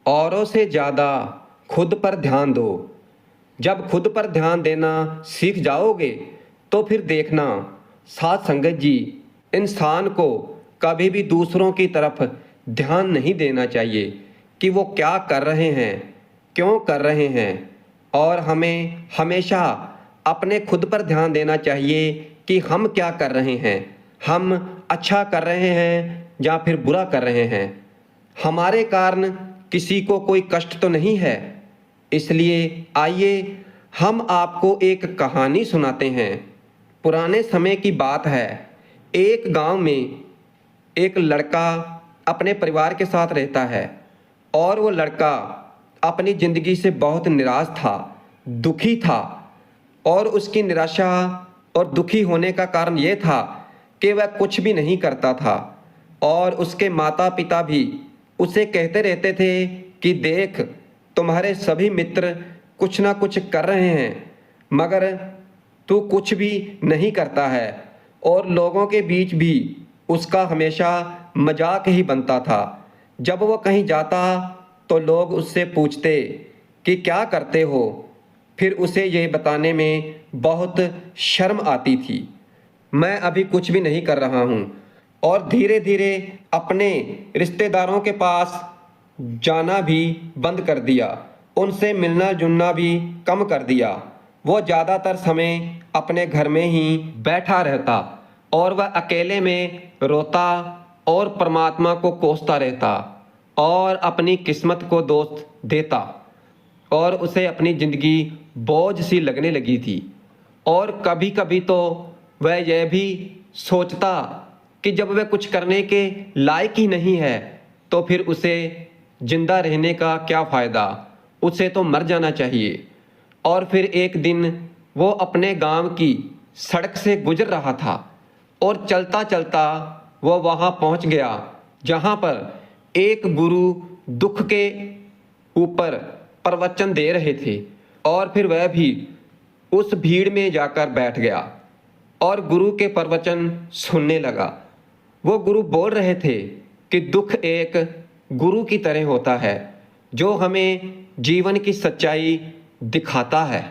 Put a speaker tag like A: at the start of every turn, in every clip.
A: औरों से ज़्यादा खुद पर ध्यान दो। जब खुद पर ध्यान देना सीख जाओगे तो फिर देखना साध संगत जी, इंसान को कभी भी दूसरों की तरफ ध्यान नहीं देना चाहिए कि वो क्या कर रहे हैं, क्यों कर रहे हैं। और हमें हमेशा अपने खुद पर ध्यान देना चाहिए कि हम क्या कर रहे हैं, हम अच्छा कर रहे हैं या फिर बुरा कर रहे हैं। हमारे कारण किसी को कोई कष्ट तो नहीं है। इसलिए आइए हम आपको एक कहानी सुनाते हैं। पुराने समय की बात है। एक गांव में एक लड़का अपने परिवार के साथ रहता है और वो लड़का अपनी ज़िंदगी से बहुत निराश था, दुखी था। और उसकी निराशा और दुखी होने का कारण ये था कि वह कुछ भी नहीं करता था और उसके माता पिता भी उसे कहते रहते थे कि देख, तुम्हारे सभी मित्र कुछ ना कुछ कर रहे हैं मगर तू कुछ भी नहीं करता है। और लोगों के बीच भी उसका हमेशा मजाक ही बनता था। जब वो कहीं जाता तो लोग उससे पूछते कि क्या करते हो, फिर उसे यह बताने में बहुत शर्म आती थी, मैं अभी कुछ भी नहीं कर रहा हूँ। और धीरे धीरे अपने रिश्तेदारों के पास जाना भी बंद कर दिया, उनसे मिलना जुलना भी कम कर दिया। वो ज़्यादातर समय अपने घर में ही बैठा रहता और वह अकेले में रोता और परमात्मा को कोसता रहता और अपनी किस्मत को दोष देता। और उसे अपनी ज़िंदगी बोझ सी लगने लगी थी। और कभी कभी तो वह यह भी सोचता कि जब वह कुछ करने के लायक ही नहीं है तो फिर उसे जिंदा रहने का क्या फ़ायदा, उसे तो मर जाना चाहिए। और फिर एक दिन वो अपने गांव की सड़क से गुजर रहा था और चलता चलता वो वहां पहुंच गया जहां पर एक गुरु दुख के ऊपर प्रवचन दे रहे थे। और फिर वह भी उस भीड़ में जाकर बैठ गया और गुरु के प्रवचन सुनने लगा। वो गुरु बोल रहे थे कि दुख एक गुरु की तरह होता है जो हमें जीवन की सच्चाई दिखाता है,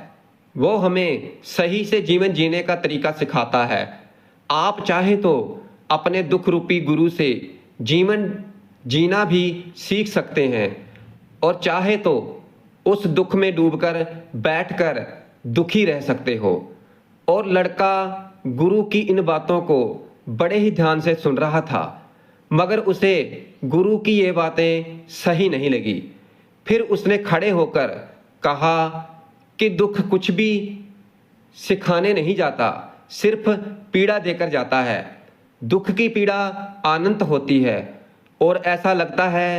A: वो हमें सही से जीवन जीने का तरीका सिखाता है। आप चाहे तो अपने दुख रूपी गुरु से जीवन जीना भी सीख सकते हैं और चाहे तो उस दुख में डूबकर बैठकर दुखी रह सकते हो। और लड़का गुरु की इन बातों को बड़े ही ध्यान से सुन रहा था मगर उसे गुरु की ये बातें सही नहीं लगी। फिर उसने खड़े होकर कहा कि दुख कुछ भी सिखाने नहीं जाता, सिर्फ पीड़ा देकर जाता है। दुख की पीड़ा अनंत होती है और ऐसा लगता है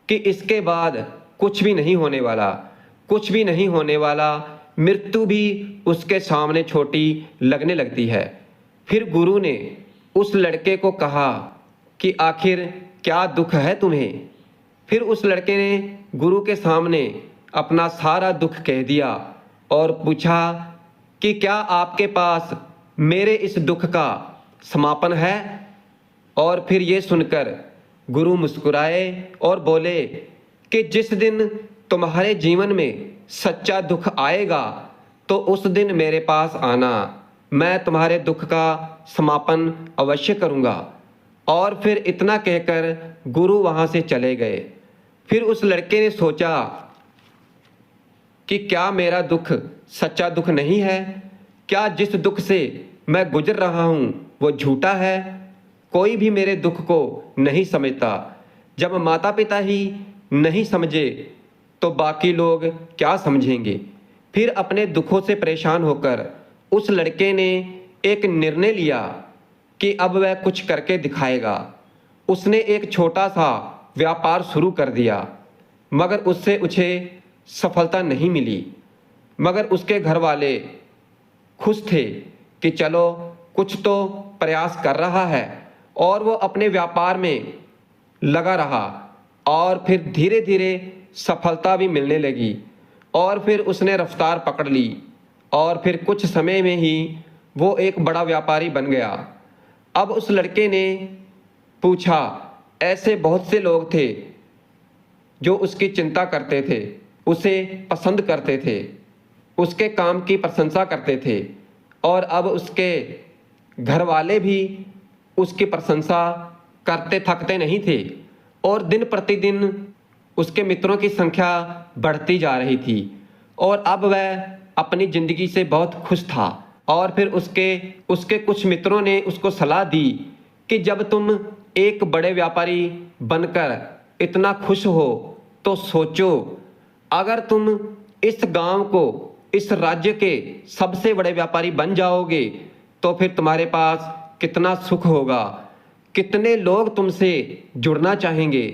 A: कि इसके बाद कुछ भी नहीं होने वाला, कुछ भी नहीं होने वाला। मृत्यु भी उसके सामने छोटी लगने लगती है। फिर गुरु ने उस लड़के को कहा कि आखिर क्या दुख है तुम्हें। फिर उस लड़के ने गुरु के सामने अपना सारा दुख कह दिया और पूछा कि क्या आपके पास मेरे इस दुख का समापन है। और फिर ये सुनकर गुरु मुस्कुराए और बोले कि जिस दिन तुम्हारे जीवन में सच्चा दुख आएगा तो उस दिन मेरे पास आना, मैं तुम्हारे दुख का समापन अवश्य करूँगा। और फिर इतना कहकर गुरु वहाँ से चले गए। फिर उस लड़के ने सोचा कि क्या मेरा दुख सच्चा दुख नहीं है, क्या जिस दुख से मैं गुजर रहा हूँ वो झूठा है। कोई भी मेरे दुख को नहीं समझता। जब माता पिता ही नहीं समझे तो बाकी लोग क्या समझेंगे। फिर अपने दुखों से परेशान होकर उस लड़के ने एक निर्णय लिया कि अब वह कुछ करके दिखाएगा। उसने एक छोटा सा व्यापार शुरू कर दिया मगर उससे उसे सफलता नहीं मिली। मगर उसके घर वाले खुश थे कि चलो कुछ तो प्रयास कर रहा है। और वो अपने व्यापार में लगा रहा और फिर धीरे धीरे सफलता भी मिलने लगी। और फिर उसने रफ्तार पकड़ ली और फिर कुछ समय में ही वो एक बड़ा व्यापारी बन गया। अब उस लड़के ने पूछा, ऐसे बहुत से लोग थे जो उसकी चिंता करते थे, उसे पसंद करते थे, उसके काम की प्रशंसा करते थे, और अब उसके घर वाले भी उसकी प्रशंसा करते थकते नहीं थे, और दिन प्रतिदिन उसके मित्रों की संख्या बढ़ती जा रही थी, और अब वह अपनी ज़िंदगी से बहुत खुश था। और फिर उसके उसके कुछ मित्रों ने उसको सलाह दी कि जब तुम एक बड़े व्यापारी बनकर इतना खुश हो, तो सोचो, अगर तुम इस गांव को, इस राज्य के सबसे बड़े व्यापारी बन जाओगे, तो फिर तुम्हारे पास कितना सुख होगा, कितने लोग तुमसे जुड़ना चाहेंगे,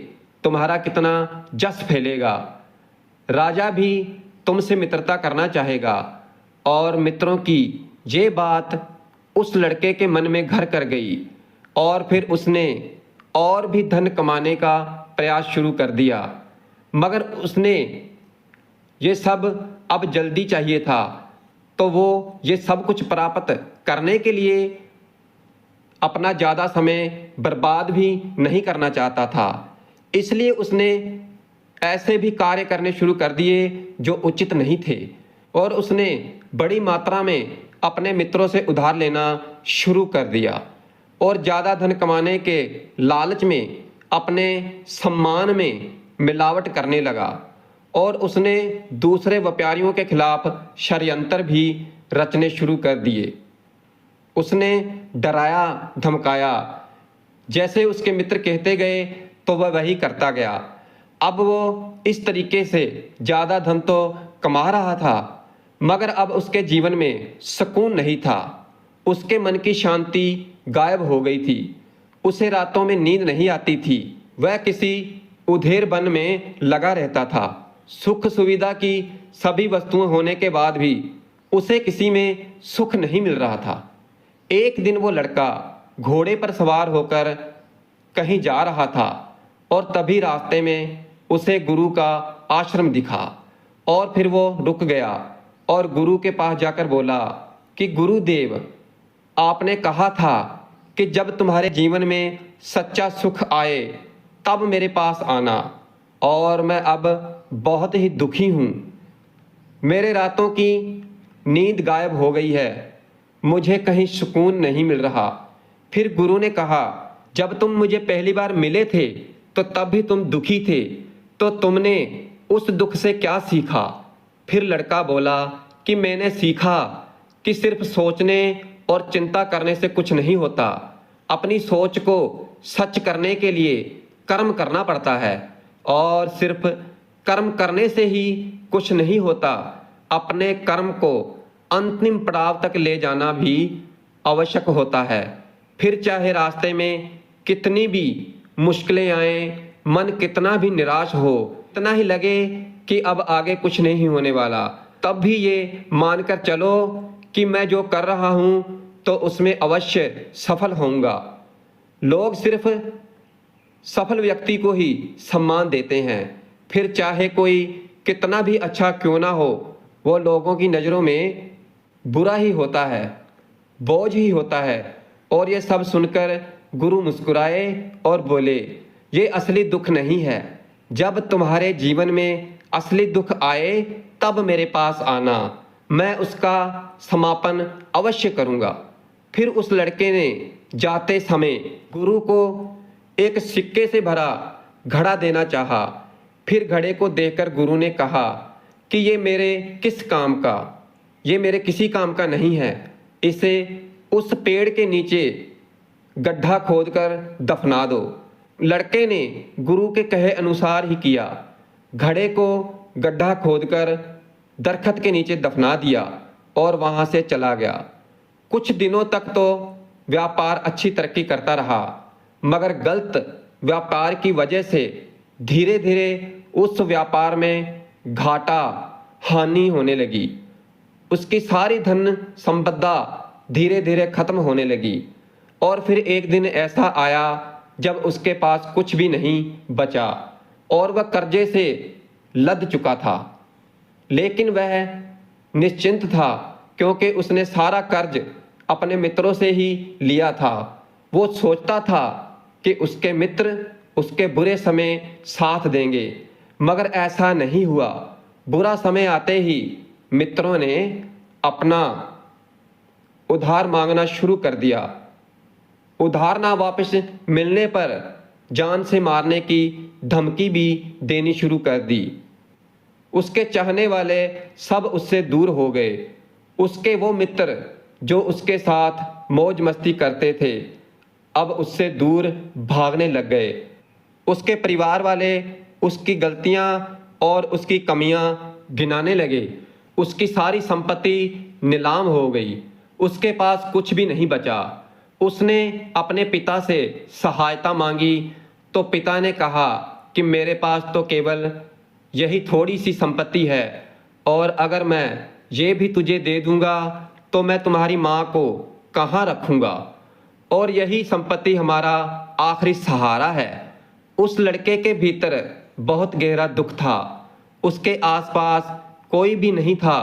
A: तुम्हारा कितना जश फैलेगा, राजा भी तुमसे मित्रता करना चाहेगा। और मित्रों की ये बात उस लड़के के मन में घर कर गई, और फिर उसने और भी धन कमाने का प्रयास शुरू कर दिया। मगर उसने ये सब अब जल्दी चाहिए था, तो वो ये सब कुछ प्राप्त करने के लिए अपना ज़्यादा समय बर्बाद भी नहीं करना चाहता था। इसलिए उसने ऐसे भी कार्य करने शुरू कर दिए जो उचित नहीं थे, और उसने बड़ी मात्रा में अपने मित्रों से उधार लेना शुरू कर दिया, और ज़्यादा धन कमाने के लालच में अपने सम्मान में मिलावट करने लगा, और उसने दूसरे व्यापारियों के खिलाफ षड्यंत्र भी रचने शुरू कर दिए। उसने डराया धमकाया, जैसे उसके मित्र कहते गए तो वह वही करता गया। अब वो इस तरीके से ज़्यादा धन तो कमा रहा था, मगर अब उसके जीवन में सुकून नहीं था। उसके मन की शांति गायब हो गई थी, उसे रातों में नींद नहीं आती थी, वह किसी उधेड़ वन में लगा रहता था। सुख सुविधा की सभी वस्तुएं होने के बाद भी उसे किसी में सुख नहीं मिल रहा था। एक दिन वो लड़का घोड़े पर सवार होकर कहीं जा रहा था, और तभी रास्ते में उसे गुरु का आश्रम दिखा, और फिर वो रुक गया और गुरु के पास जाकर बोला कि गुरुदेव, आपने कहा था कि जब तुम्हारे जीवन में सच्चा सुख आए तब मेरे पास आना, और मैं अब बहुत ही दुखी हूँ। मेरे रातों की नींद गायब हो गई है, मुझे कहीं सुकून नहीं मिल रहा। फिर गुरु ने कहा, जब तुम मुझे पहली बार मिले थे तो तब भी तुम दुखी थे, तो तुमने उस दुख से क्या सीखा? फिर लड़का बोला कि मैंने सीखा कि सिर्फ सोचने और चिंता करने से कुछ नहीं होता। अपनी सोच को सच करने के लिए कर्म करना पड़ता है, और सिर्फ कर्म करने से ही कुछ नहीं होता। अपने कर्म को अंतिम पड़ाव तक ले जाना भी आवश्यक होता है। फिर चाहे रास्ते में कितनी भी मुश्किलें आए, मन कितना भी निराश हो, इतना ही लगे कि अब आगे कुछ नहीं होने वाला, तब भी ये मानकर चलो कि मैं जो कर रहा हूँ तो उसमें अवश्य सफल होऊंगा। लोग सिर्फ सफल व्यक्ति को ही सम्मान देते हैं, फिर चाहे कोई कितना भी अच्छा क्यों ना हो, वो लोगों की नज़रों में बुरा ही होता है, बोझ ही होता है। और ये सब सुनकर गुरु मुस्कुराए और बोले, ये असली दुख नहीं है। जब तुम्हारे जीवन में असली दुख आए तब मेरे पास आना, मैं उसका समापन अवश्य करूँगा। फिर उस लड़के ने जाते समय गुरु को एक सिक्के से भरा घड़ा देना चाहा। फिर घड़े को देखकर गुरु ने कहा कि ये मेरे किस काम का, ये मेरे किसी काम का नहीं है, इसे उस पेड़ के नीचे गड्ढा खोदकर दफना दो। लड़के ने गुरु के कहे अनुसार ही किया, घड़े को गड्ढा खोदकर दरखत के नीचे दफना दिया और वहां से चला गया। कुछ दिनों तक तो व्यापार अच्छी तरक्की करता रहा, मगर गलत व्यापार की वजह से धीरे धीरे उस व्यापार में घाटा, हानि होने लगी। उसकी सारी धन संपदा धीरे धीरे खत्म होने लगी, और फिर एक दिन ऐसा आया जब उसके पास कुछ भी नहीं बचा और वह कर्जे से लद चुका था। लेकिन वह निश्चिंत था, क्योंकि उसने सारा कर्ज अपने मित्रों से ही लिया था। वो सोचता था कि उसके मित्र उसके बुरे समय साथ देंगे, मगर ऐसा नहीं हुआ। बुरा समय आते ही मित्रों ने अपना उधार मांगना शुरू कर दिया। उधार ना वापस मिलने पर जान से मारने की धमकी भी देनी शुरू कर दी। उसके चाहने वाले सब उससे दूर हो गए। उसके वो मित्र जो उसके साथ मौज मस्ती करते थे अब उससे दूर भागने लग गए। उसके परिवार वाले उसकी गलतियां और उसकी कमियां गिनाने लगे। उसकी सारी संपत्ति नीलाम हो गई। उसके पास कुछ भी नहीं बचा। उसने अपने पिता से सहायता मांगी तो पिता ने कहा कि मेरे पास तो केवल यही थोड़ी सी संपत्ति है, और अगर मैं ये भी तुझे दे दूंगा तो मैं तुम्हारी माँ को कहाँ रखूंगा, और यही संपत्ति हमारा आखिरी सहारा है। उस लड़के के भीतर बहुत गहरा दुख था। उसके आसपास कोई भी नहीं था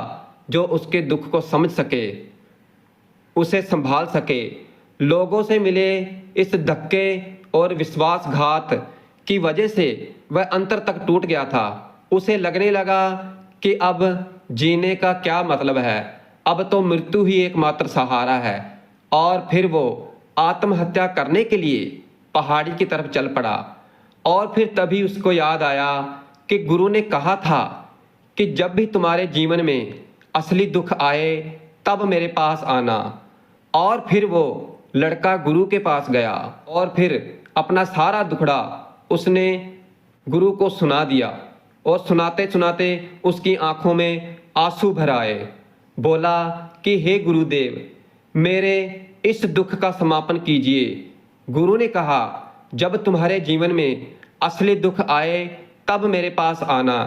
A: जो उसके दुख को समझ सके, उसे संभाल सके। लोगों से मिले इस धक्के और विश्वासघात की वजह से वह अंतर तक टूट गया था। उसे लगने लगा कि अब जीने का क्या मतलब है, अब तो मृत्यु ही एकमात्र सहारा है। और फिर वो आत्महत्या करने के लिए पहाड़ी की तरफ चल पड़ा। और फिर तभी उसको याद आया कि गुरु ने कहा था कि जब भी तुम्हारे जीवन में असली दुख आए तब मेरे पास आना। और फिर वो लड़का गुरु के पास गया और फिर अपना सारा दुखड़ा उसने गुरु को सुना दिया। और सुनाते सुनाते उसकी आंखों में आंसू भर आए। बोला कि हे गुरुदेव, मेरे इस दुख का समापन कीजिए। गुरु ने कहा, जब तुम्हारे जीवन में असली दुख आए तब मेरे पास आना,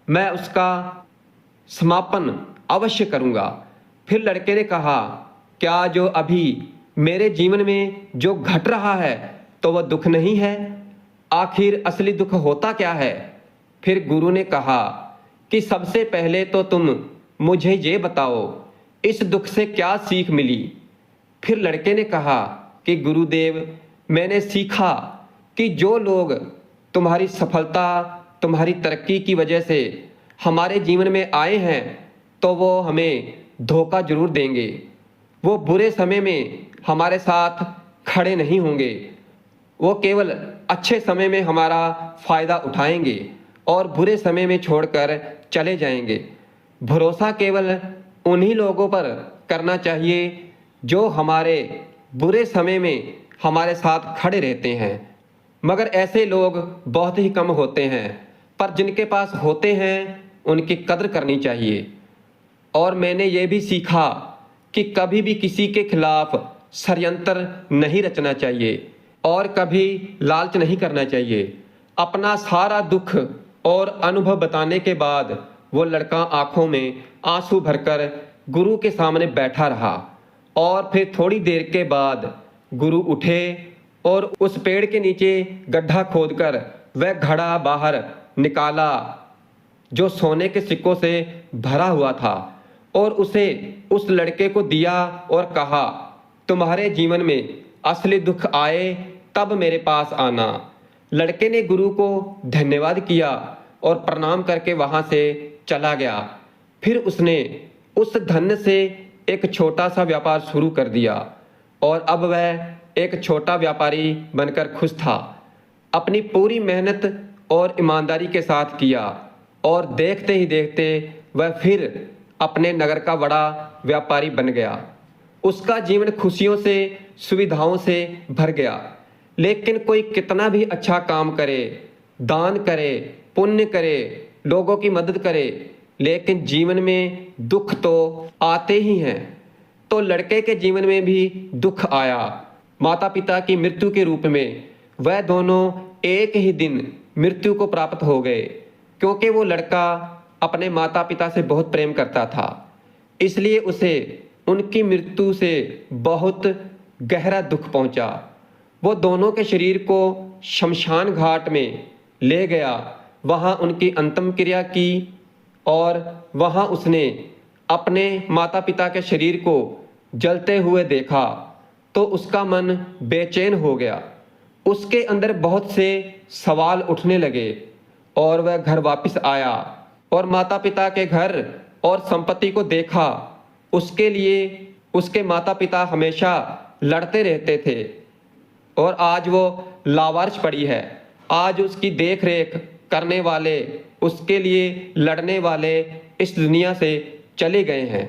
A: मैं उसका समापन अवश्य करूंगा। फिर लड़के ने कहा, क्या जो अभी मेरे जीवन में जो घट रहा है तो वह दुख नहीं है? आखिर असली दुख होता क्या है? फिर गुरु ने कहा कि सबसे पहले तो तुम मुझे ये बताओ, इस दुख से क्या सीख मिली? फिर लड़के ने कहा कि गुरुदेव, मैंने सीखा कि जो लोग तुम्हारी सफलता, तुम्हारी तरक्की की वजह से हमारे जीवन में आए हैं तो वो हमें धोखा जरूर देंगे। वो बुरे समय में हमारे साथ खड़े नहीं होंगे। वो केवल अच्छे समय में हमारा फायदा उठाएंगे और बुरे समय में छोड़कर चले जाएंगे। भरोसा केवल उन्हीं लोगों पर करना चाहिए जो हमारे बुरे समय में हमारे साथ खड़े रहते हैं। मगर ऐसे लोग बहुत ही कम होते हैं, पर जिनके पास होते हैं उनकी कदर करनी चाहिए। और मैंने ये भी सीखा कि कभी भी किसी के खिलाफ षड्यंत्र नहीं रचना चाहिए और कभी लालच नहीं करना चाहिए। अपना सारा दुख और अनुभव बताने के बाद वो लड़का आंखों में आंसू भरकर गुरु के सामने बैठा रहा। और फिर थोड़ी देर के बाद गुरु उठे और उस पेड़ के नीचे गड्ढा खोदकर वह घड़ा बाहर निकाला जो सोने के सिक्कों से भरा हुआ था, और उसे उस लड़के को दिया और कहा, तुम्हारे जीवन में असली दुख आए तब मेरे पास आना। लड़के ने गुरु को धन्यवाद किया और प्रणाम करके वहां से चला गया। फिर उसने उस धन से एक छोटा सा व्यापार शुरू कर दिया और अब वह एक छोटा व्यापारी बनकर खुश था। अपनी पूरी मेहनत और ईमानदारी के साथ किया और देखते ही देखते वह फिर अपने नगर का बड़ा व्यापारी बन गया। उसका जीवन खुशियों से, सुविधाओं से भर गया। लेकिन कोई कितना भी अच्छा काम करे, दान करे, पुण्य करे, लोगों की मदद करे, लेकिन जीवन में दुख तो आते ही हैं। तो लड़के के जीवन में भी दुख आया, माता पिता की मृत्यु के रूप में। वह दोनों एक ही दिन मृत्यु को प्राप्त हो गए, क्योंकि वो लड़का अपने माता पिता से बहुत प्रेम करता था। इसलिए उसे उनकी मृत्यु से बहुत गहरा दुख पहुंचा। वो दोनों के शरीर को शमशान घाट में ले गया, वहां उनकी अंतिम क्रिया की और वहां उसने अपने माता पिता के शरीर को जलते हुए देखा तो उसका मन बेचैन हो गया। उसके अंदर बहुत से सवाल उठने लगे और वह घर वापस आया और माता पिता के घर और संपत्ति को देखा। उसके लिए उसके माता पिता हमेशा लड़ते रहते थे और आज वो लावारिस पड़ी है। आज उसकी देख रेख करने वाले, उसके लिए लड़ने वाले इस दुनिया से चले गए हैं।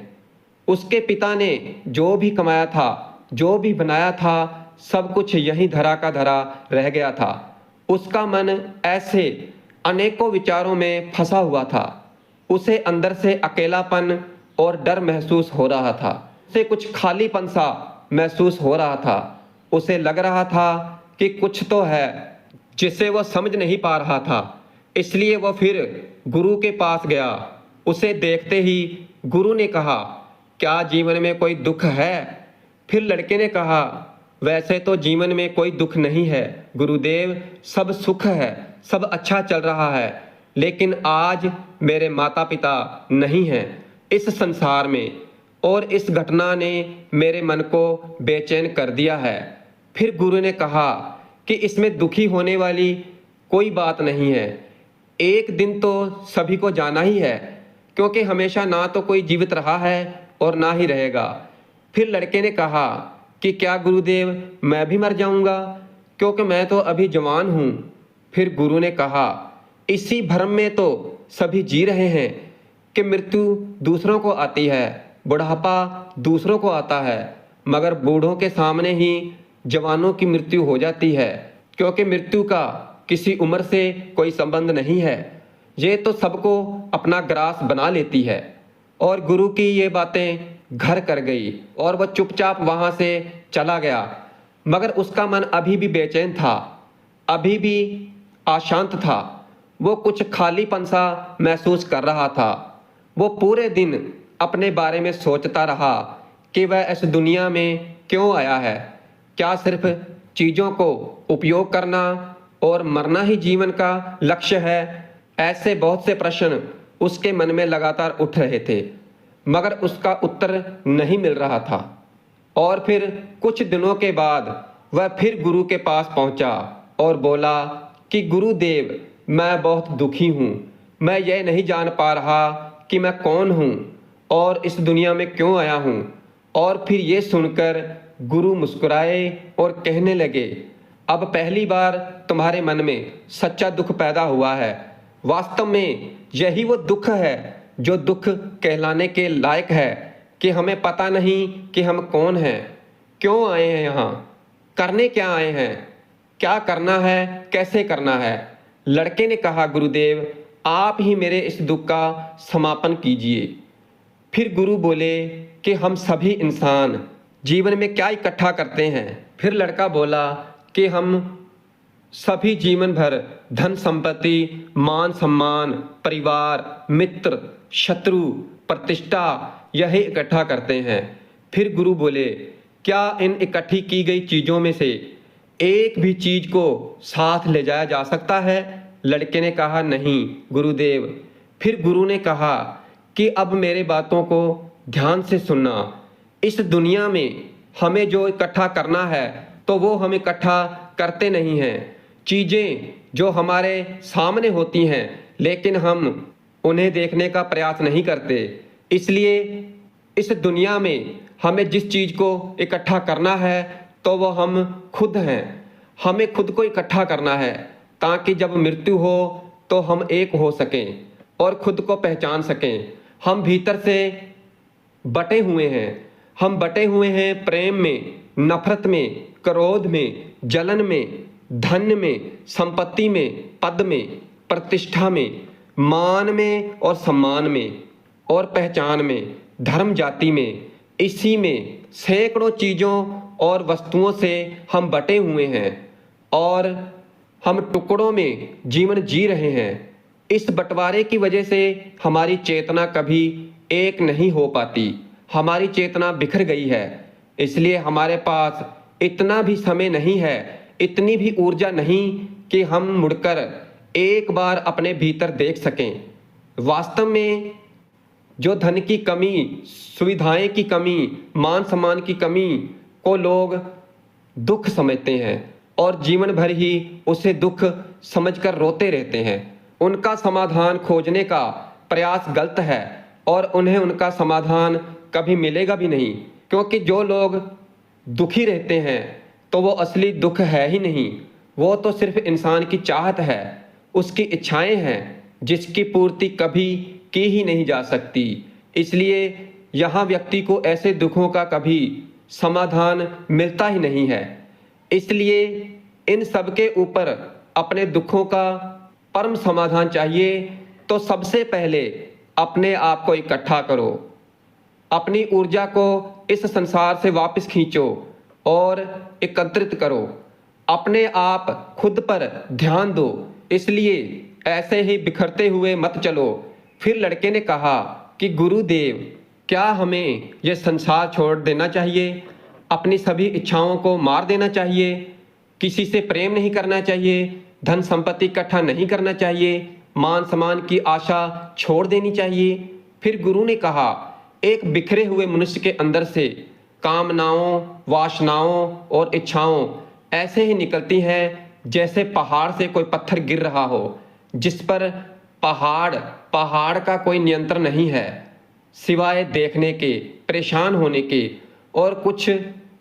A: उसके पिता ने जो भी कमाया था, जो भी बनाया था, सब कुछ यहीं धरा का धरा रह गया था। उसका मन ऐसे अनेकों विचारों में फंसा हुआ था। उसे अंदर से अकेलापन और डर महसूस हो रहा था। उसे कुछ खालीपन सा महसूस हो रहा था। उसे लग रहा था कि कुछ तो है जिसे वह समझ नहीं पा रहा था। इसलिए वह फिर गुरु के पास गया। उसे देखते ही गुरु ने कहा, क्या जीवन में कोई दुख है? फिर लड़के ने कहा, वैसे तो जीवन में कोई दुख नहीं है गुरुदेव, सब सुख है, सब अच्छा चल रहा है। लेकिन आज मेरे माता पिता नहीं हैं इस संसार में और इस घटना ने मेरे मन को बेचैन कर दिया है। फिर गुरु ने कहा कि इसमें दुखी होने वाली कोई बात नहीं है। एक दिन तो सभी को जाना ही है, क्योंकि हमेशा ना तो कोई जीवित रहा है और ना ही रहेगा। फिर लड़के ने कहा कि क्या गुरुदेव, मैं भी मर जाऊंगा, क्योंकि मैं तो अभी जवान हूँ। फिर गुरु ने कहा, इसी भ्रम में तो सभी जी रहे हैं कि मृत्यु दूसरों को आती है, बुढ़ापा दूसरों को आता है, मगर बूढ़ों के सामने ही जवानों की मृत्यु हो जाती है, क्योंकि मृत्यु का किसी उम्र से कोई संबंध नहीं है। ये तो सबको अपना ग्रास बना लेती है। और गुरु की ये बातें घर कर गई और वह चुपचाप वहां से चला गया। मगर उसका मन अभी भी बेचैन था, अभी भी अशांत था। वो कुछ खालीपन सा महसूस कर रहा था। वो पूरे दिन अपने बारे में सोचता रहा कि वह इस दुनिया में क्यों आया है। क्या सिर्फ चीज़ों को उपयोग करना और मरना ही जीवन का लक्ष्य है? ऐसे बहुत से प्रश्न उसके मन में लगातार उठ रहे थे, मगर उसका उत्तर नहीं मिल रहा था। और फिर कुछ दिनों के बाद वह फिर गुरु के पास पहुंचा और बोला कि गुरुदेव, मैं बहुत दुखी हूँ। मैं यह नहीं जान पा रहा कि मैं कौन हूँ और इस दुनिया में क्यों आया हूँ। और फिर ये सुनकर गुरु मुस्कुराए और कहने लगे, अब पहली बार तुम्हारे मन में सच्चा दुख पैदा हुआ है। वास्तव में यही वो दुख है जो दुख कहलाने के लायक है, कि हमें पता नहीं कि हम कौन हैं, क्यों आए हैं यहाँ, करने क्या आए हैं, क्या करना है, कैसे करना है। लड़के ने कहा, गुरुदेव, आप ही मेरे इस दुख का समापन कीजिए। फिर गुरु बोले कि हम सभी इंसान जीवन में क्या इकट्ठा करते हैं। फिर लड़का बोला कि हम सभी जीवन भर धन संपत्ति, मान सम्मान, परिवार, मित्र, शत्रु, प्रतिष्ठा यही इकट्ठा करते हैं। फिर गुरु बोले, क्या इन इकट्ठी की गई चीज़ों में से एक भी चीज़ को साथ ले जाया जा सकता है? लड़के ने कहा, नहीं गुरुदेव। फिर गुरु ने कहा कि अब मेरे बातों को ध्यान से सुनना। इस दुनिया में हमें जो इकट्ठा करना है तो वो हम इकट्ठा करते नहीं हैं। चीज़ें जो हमारे सामने होती हैं, लेकिन हम उन्हें देखने का प्रयास नहीं करते। इसलिए इस दुनिया में हमें जिस चीज़ को इकट्ठा करना है तो वो हम खुद हैं। हमें खुद को इकट्ठा करना है ताकि जब मृत्यु हो तो हम एक हो सकें और खुद को पहचान सकें। हम भीतर से बटे हुए हैं। हम बटे हुए हैं प्रेम में, नफरत में, क्रोध में, जलन में, धन में, संपत्ति में, पद में, प्रतिष्ठा में, मान में और सम्मान में और पहचान में, धर्म जाति में। इसी में सैकड़ों चीज़ों और वस्तुओं से हम बटे हुए हैं और हम टुकड़ों में जीवन जी रहे हैं। इस बंटवारे की वजह से हमारी चेतना कभी एक नहीं हो पाती। हमारी चेतना बिखर गई है। इसलिए हमारे पास इतना भी समय नहीं है, इतनी भी ऊर्जा नहीं कि हम मुड़कर एक बार अपने भीतर देख सकें। वास्तव में जो धन की कमी, सुविधाएं की कमी, मान सम्मान की कमी को लोग दुख समझते हैं और जीवन भर ही उसे दुख समझकर रोते रहते हैं। उनका समाधान खोजने का प्रयास गलत है और उन्हें उनका समाधान कभी मिलेगा भी नहीं, क्योंकि जो लोग दुखी रहते हैं तो वो असली दुख है ही नहीं, वो तो सिर्फ इंसान की चाहत है, उसकी इच्छाएं हैं जिसकी पूर्ति कभी की ही नहीं जा सकती। इसलिए यहाँ व्यक्ति को ऐसे दुखों का कभी समाधान मिलता ही नहीं है। इसलिए इन सब के ऊपर अपने दुखों का परम समाधान चाहिए तो सबसे पहले अपने आप को इकट्ठा करो, अपनी ऊर्जा को इस संसार से वापस खींचो और एकत्रित करो, अपने आप खुद पर ध्यान दो। इसलिए ऐसे ही बिखरते हुए मत चलो। फिर लड़के ने कहा कि गुरुदेव, क्या हमें यह संसार छोड़ देना चाहिए, अपनी सभी इच्छाओं को मार देना चाहिए, किसी से प्रेम नहीं करना चाहिए, धन संपत्ति इकट्ठा नहीं करना चाहिए, मान सम्मान की आशा छोड़ देनी चाहिए? फिर गुरु ने कहा, एक बिखरे हुए मनुष्य के अंदर से कामनाओं, वासनाओं और इच्छाओं ऐसे ही निकलती हैं जैसे पहाड़ से कोई पत्थर गिर रहा हो, जिस पर पहाड़ का कोई नियंत्रण नहीं है, सिवाय देखने के, परेशान होने के और कुछ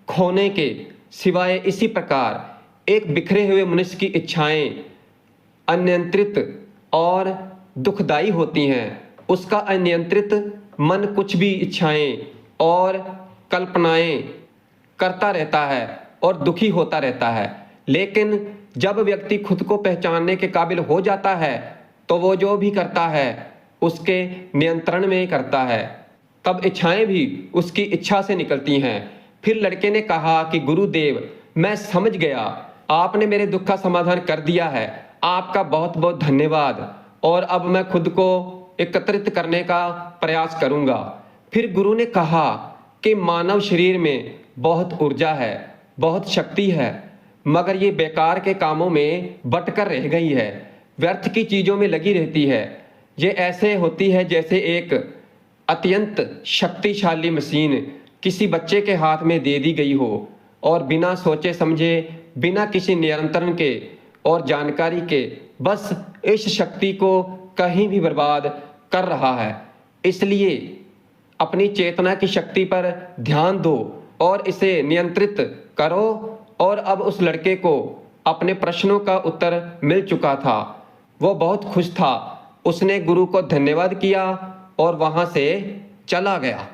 A: खोने के सिवाय। इसी प्रकार एक बिखरे हुए मनुष्य की इच्छाएं अनियंत्रित और दुखदाई होती हैं। उसका अनियंत्रित मन कुछ भी इच्छाएं और कल्पनाएं करता रहता है और दुखी होता रहता है। लेकिन जब व्यक्ति खुद को पहचानने के काबिल हो जाता है तो वो जो भी करता है उसके नियंत्रण में करता है, तब इच्छाएं भी उसकी इच्छा से निकलती हैं। फिर लड़के ने कहा कि गुरुदेव, मैं समझ गया, आपने मेरे दुख का समाधान कर दिया है, आपका बहुत बहुत धन्यवाद, और अब मैं खुद को एकत्रित करने का प्रयास करूंगा। फिर गुरु ने कहा कि मानव शरीर में बहुत ऊर्जा है, बहुत शक्ति है, मगर ये बेकार के कामों में बटकर रह गई है, व्यर्थ की चीजों में लगी रहती है। ये ऐसे होती है जैसे एक अत्यंत शक्तिशाली मशीन किसी बच्चे के हाथ में दे दी गई हो और बिना सोचे समझे, बिना किसी नियंत्रण के और जानकारी के बस इस शक्ति को कहीं भी बर्बाद कर रहा है। इसलिए अपनी चेतना की शक्ति पर ध्यान दो और इसे नियंत्रित करो। और अब उस लड़के को अपने प्रश्नों का उत्तर मिल चुका था। वो बहुत खुश था। उसने गुरु को धन्यवाद किया और वहां से चला गया।